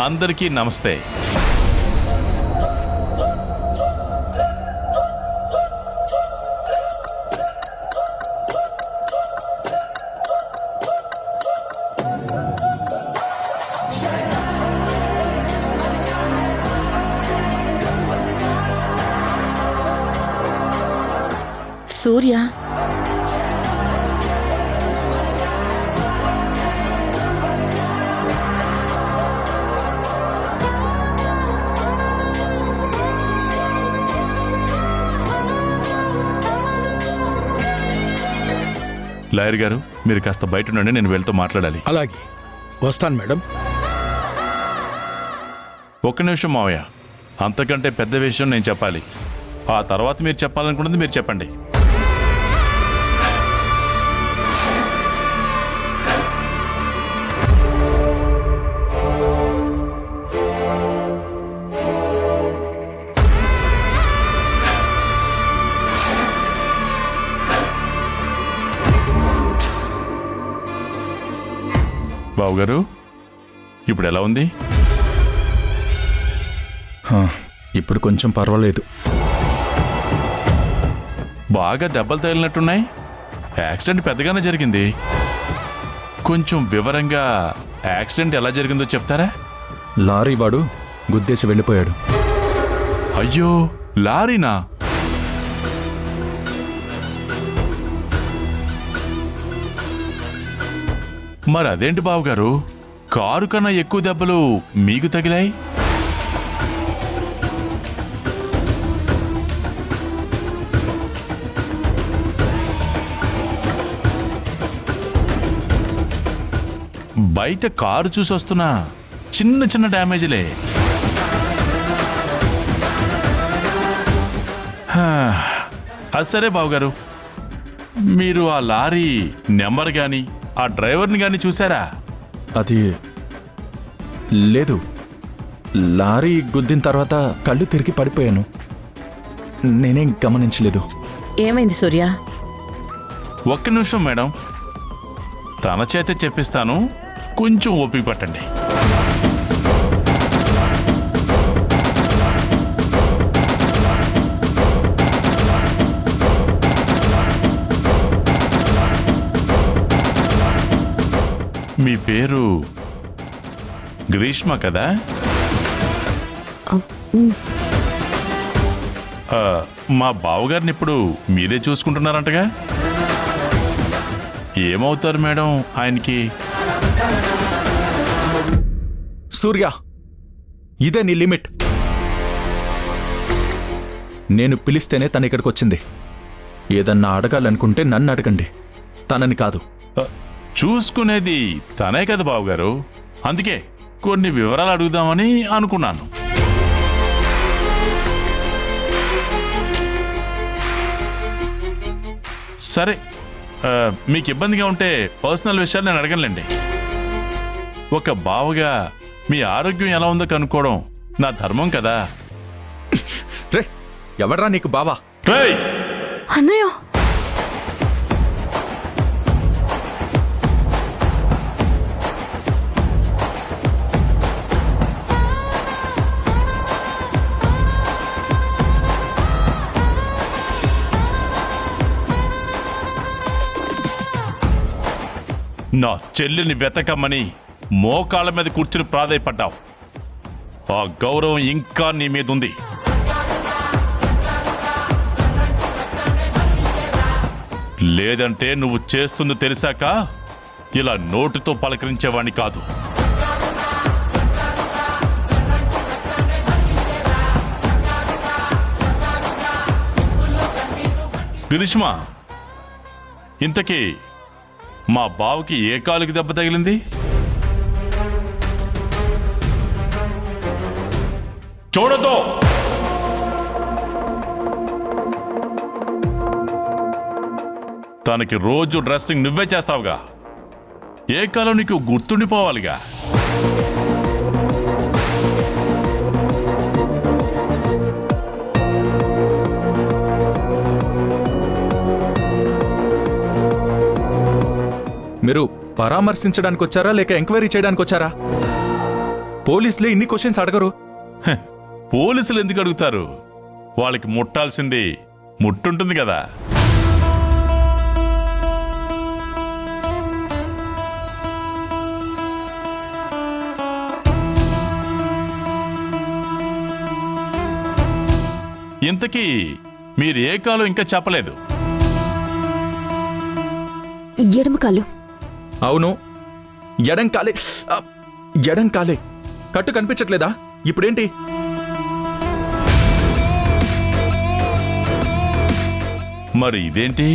అందరికీ నమస్తే. సూర్య, లాయర్ గారు, మీరు కాస్త బయట ఉండండి, నేను వీళ్ళతో మాట్లాడాలి. అలాగే, వస్తాను మేడం. ఒక్క నిమిషం మావయ్య, అంతకంటే పెద్ద విషయం నేను చెప్పాలి. ఆ తర్వాత మీరు చెప్పాలనుకున్నది మీరు చెప్పండి. బావుగారు, ఇప్పుడు ఎలా ఉంది? ఇప్పుడు కొంచెం పర్వాలేదు. బాగా దెబ్బలు తగిలినట్టున్నాయి. యాక్సిడెంట్ పెద్దగానే జరిగింది. కొంచెం వివరంగా యాక్సిడెంట్ ఎలా జరిగిందో చెప్తారా? లారీ వాడు గుద్దేసి వెళ్ళిపోయాడు. అయ్యో, లారీనా? మరి అదేంటి బావుగారు, కారు కన్నా ఎక్కువ దెబ్బలు మీకు తగిలాయి? బయట కారు చూసి వస్తున్నా చిన్న చిన్న డ్యామేజ్లే. అది సరే బావుగారు, మీరు ఆ లారీ నెంబర్ గాని ఆ డ్రైవర్ని గాని చూసారా? అది లేదు. లారీ గుద్దిన తర్వాత కళ్ళు తిరిగి పడిపోయాను. నేనేం గమనించలేదు. ఏమైంది సూర్య? ఒక్క నిమిషం మేడం, తన చేతే చెప్పిస్తాను, కొంచెం ఓపిక పట్టండి. మీ పేరు గ్రీష్మ కదా? మా బావగారిని ఇప్పుడు మీరే చూసుకుంటున్నారంటగా? ఏమవుతారు మేడం ఆయనకి? సూర్య, ఇదే నీ లిమిట్. నేను పిలిస్తేనే తను ఇక్కడికి వచ్చింది. ఏదన్నా అడగాలనుకుంటే నన్ను అడగండి, తనని కాదు. చూసుకునేది తనే కదా బావగారు, అందుకే కొన్ని వివరాలు అడుగుదామని అనుకున్నాను. సరే, మీకు ఇబ్బందిగా ఉంటే పర్సనల్ విషయాలు నేను అడగనులేండి. ఒక బావగా మీ ఆరోగ్యం ఎలా ఉందో కనుక్కోవడం నా ధర్మం కదా. రే, ఎవడ్రా నీకు బావా? రేయ్! అన్నయ్య, నా చెల్లిని వెతకమ్మని మోకాళ్ళ మీద కూర్చుని ప్రాధాయపడ్డావు. ఆ గౌరవం ఇంకా నీ మీద ఉంది. లేదంటే నువ్వు చేస్తుంది తెలిసాక ఇలా నోటితో పలకరించేవాణ్ణి కాదు. గ్రీష్మ, ఇంతకీ మా బావకి ఏ కాలుకి దెబ్బ తగిలింది? చూడదు. తనకి రోజు డ్రెస్సింగ్ నువ్వే చేస్తావుగా, ఏ కాలం నీకు గుర్తుండిపోవాలిగా. మీరు పరామర్శించడానికి వచ్చారా లేక ఎంక్వైరీ చేయడానికి వచ్చారా? పోలీసులే ఇన్ని క్వశ్చన్స్ అడగరు. హ, పోలీసులు ఎందుకు అడుగుతారు? వాళ్ళకి ముట్టాల్సింది ముట్టుంటుంది కదా. ఇంతకీ మీరు ఏ కాలం ఇంకా చెప్పలేదు. ఎడమ కాలు. అవును, ఎడం కాలే. ఎడం కాలే. కట్టు కనిపించట్లేదా? ఇప్పుడేంటి? మరి ఇదేంటి?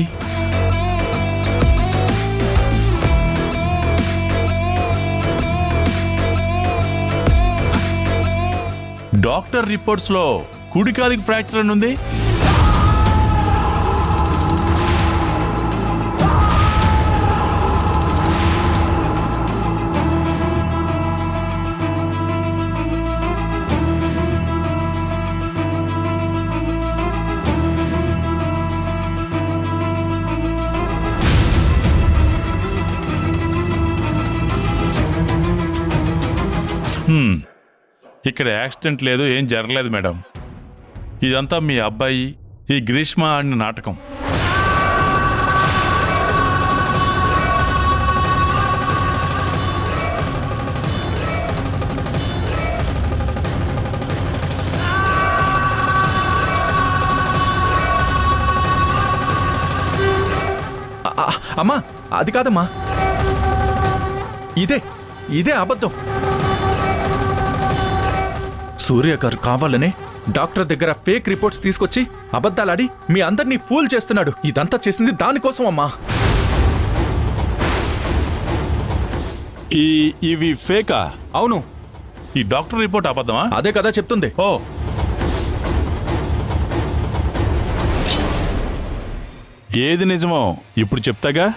డాక్టర్ రిపోర్ట్స్ లో కుడికాలికి ఫ్రాక్చర్ అని ఉంది. ఇక్కడ యాక్సిడెంట్ లేదు, ఏం జరగలేదు మేడం. ఇదంతా మీ అబ్బాయి ఈ గ్రీష్మ ఆడిన నాటకం. అమ్మా, అది కాదమ్మా, ఇదే ఇదే అబద్ధం. సూర్య గారు కావాలనే డాక్టర్ దగ్గర ఫేక్ రిపోర్ట్స్ తీసుకొచ్చి అబద్ధాలాడి మీ అందరినీ ఫూల్ చేస్తున్నాడు. ఇదంతా చేసింది దానికోసం అమ్మా. ఇవి ఫేకా? అవును. ఈ డాక్టర్ రిపోర్ట్ అబద్ధమా? అదే కదా చెప్తుంది. ఓ, ఏది నిజమో ఇప్పుడు చెప్తాగా.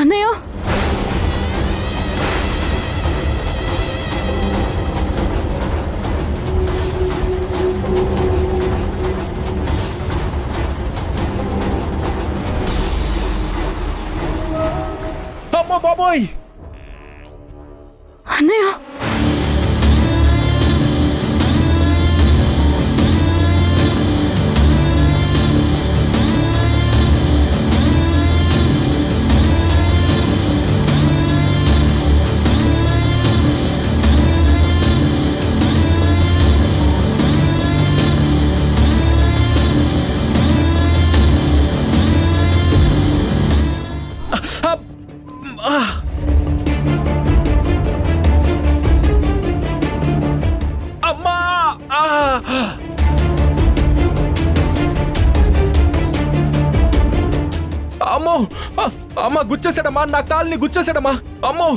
అన్నయ్య, అమ్మా బాబోయ్! అన్నయ్య, అమ్మా! అమ్మో! అమ్మా, గుచ్చేసాడమ్మా, నా కాల్ని గుచ్చేసాడమ్మా. అమ్మో!